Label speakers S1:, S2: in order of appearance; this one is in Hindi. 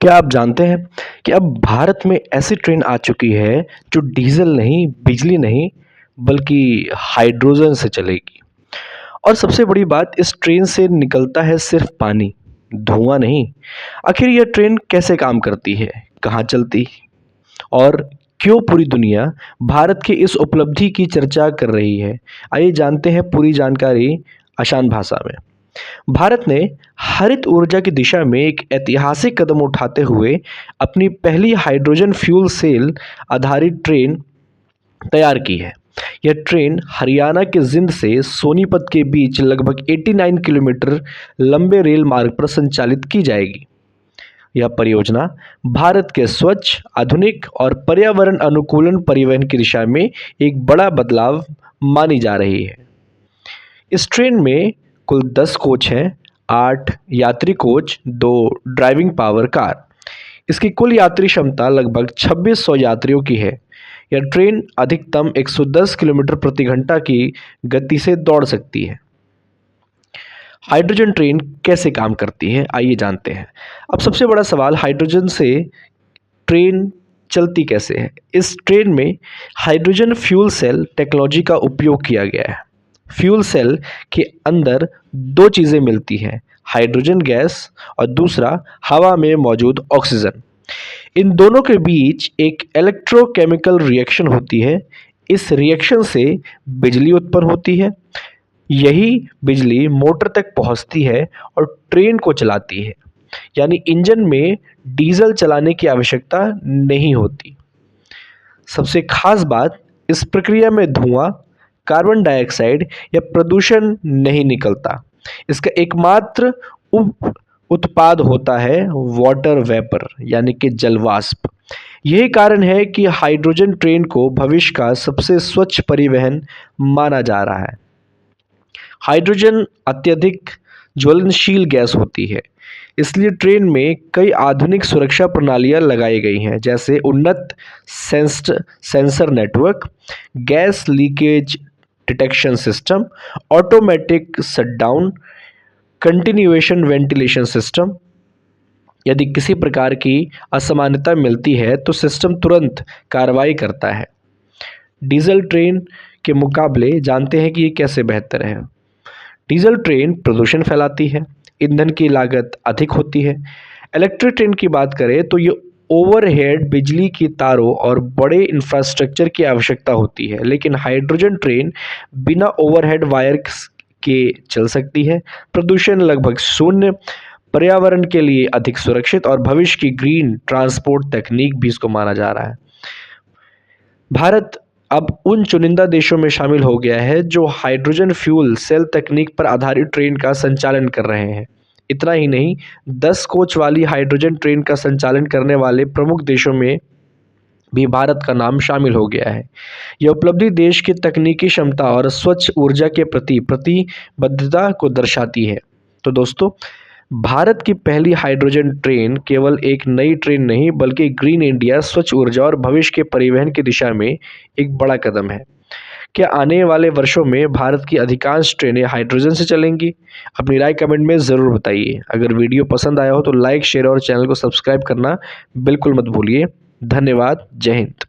S1: क्या आप जानते हैं कि अब भारत में ऐसी ट्रेन आ चुकी है जो डीजल नहीं, बिजली नहीं बल्कि हाइड्रोजन से चलेगी। और सबसे बड़ी बात, इस ट्रेन से निकलता है सिर्फ पानी, धुआं नहीं। आखिर यह ट्रेन कैसे काम करती है, कहाँ चलती और क्यों पूरी दुनिया भारत की इस उपलब्धि की चर्चा कर रही है? आइए जानते हैं पूरी जानकारी आसान भाषा में। भारत ने हरित ऊर्जा की दिशा में एक ऐतिहासिक कदम उठाते हुए अपनी पहली हाइड्रोजन फ्यूल सेल आधारित ट्रेन तैयार की है। यह ट्रेन हरियाणा के जिंद से सोनीपत के बीच लगभग 89 किलोमीटर लंबे रेल मार्ग पर संचालित की जाएगी। यह परियोजना भारत के स्वच्छ, आधुनिक और पर्यावरण अनुकूलन परिवहन की दिशा में एक बड़ा बदलाव मानी जा रही है। इस ट्रेन में कुल 10 कोच हैं, 8 यात्री कोच, 2 ड्राइविंग पावर कार। इसकी कुल यात्री क्षमता लगभग 2600 यात्रियों की है। यह ट्रेन अधिकतम 110 किलोमीटर प्रति घंटा की गति से दौड़ सकती है। हाइड्रोजन ट्रेन कैसे काम करती है, आइए जानते हैं। अब सबसे बड़ा सवाल, हाइड्रोजन से ट्रेन चलती कैसे है? इस ट्रेन में हाइड्रोजन फ्यूल सेल टेक्नोलॉजी का उपयोग किया गया है। फ्यूल सेल के अंदर दो चीज़ें मिलती हैं, हाइड्रोजन गैस और दूसरा हवा में मौजूद ऑक्सीजन। इन दोनों के बीच एक इलेक्ट्रोकेमिकल रिएक्शन होती है। इस रिएक्शन से बिजली उत्पन्न होती है। यही बिजली मोटर तक पहुंचती है और ट्रेन को चलाती है। यानी इंजन में डीजल चलाने की आवश्यकता नहीं होती। सबसे खास बात, इस प्रक्रिया में धुआं, कार्बन डाइऑक्साइड या प्रदूषण नहीं निकलता। इसका एकमात्र उत्पाद होता है वाटर वेपर, यानी कि जलवाष्प। यही कारण है कि हाइड्रोजन ट्रेन को भविष्य का सबसे स्वच्छ परिवहन माना जा रहा है। हाइड्रोजन अत्यधिक ज्वलनशील गैस होती है, इसलिए ट्रेन में कई आधुनिक सुरक्षा प्रणालियां लगाई गई हैं, जैसे उन्नत sensor network, gas leakage detection system, automatic shutdown, continuation ventilation system. यदि किसी प्रकार की असामान्यता मिलती है तो सिस्टम तुरंत कार्रवाई करता है। डीजल ट्रेन के मुकाबले जानते हैं कि ये कैसे बेहतर है। डीजल ट्रेन प्रदूषण फैलाती है, ईंधन की लागत अधिक होती है। इलेक्ट्रिक ट्रेन की बात करें तो ये ओवरहेड बिजली की तारों और बड़े इंफ्रास्ट्रक्चर की आवश्यकता होती है, लेकिन हाइड्रोजन ट्रेन बिना ओवरहेड वायर के चल सकती है। प्रदूषण लगभग शून्य, पर्यावरण के लिए अधिक सुरक्षित और भविष्य की ग्रीन ट्रांसपोर्ट तकनीक भी इसको माना जा रहा है। भारत अब उन चुनिंदा देशों में शामिल हो गया है जो हाइड्रोजन फ्यूल सेल तकनीक पर आधारित ट्रेन का संचालन कर रहे हैं। इतना ही नहीं, 10 कोच वाली हाइड्रोजन ट्रेन का संचालन करने वाले प्रमुख देशों में भी भारत का नाम शामिल हो गया है। यह उपलब्धि देश की तकनीकी क्षमता और स्वच्छ ऊर्जा के प्रति प्रतिबद्धता को दर्शाती है। तो दोस्तों, भारत की पहली हाइड्रोजन ट्रेन केवल एक नई ट्रेन नहीं बल्कि ग्रीन इंडिया, स्वच्छ ऊर्जा और भविष्य के परिवहन की दिशा में एक बड़ा कदम है। क्या आने वाले वर्षों में भारत की अधिकांश ट्रेनें हाइड्रोजन से चलेंगी? अपनी राय कमेंट में ज़रूर बताइए। अगर वीडियो पसंद आया हो तो लाइक, शेयर और चैनल को सब्सक्राइब करना बिल्कुल मत भूलिए। धन्यवाद। जय हिंद।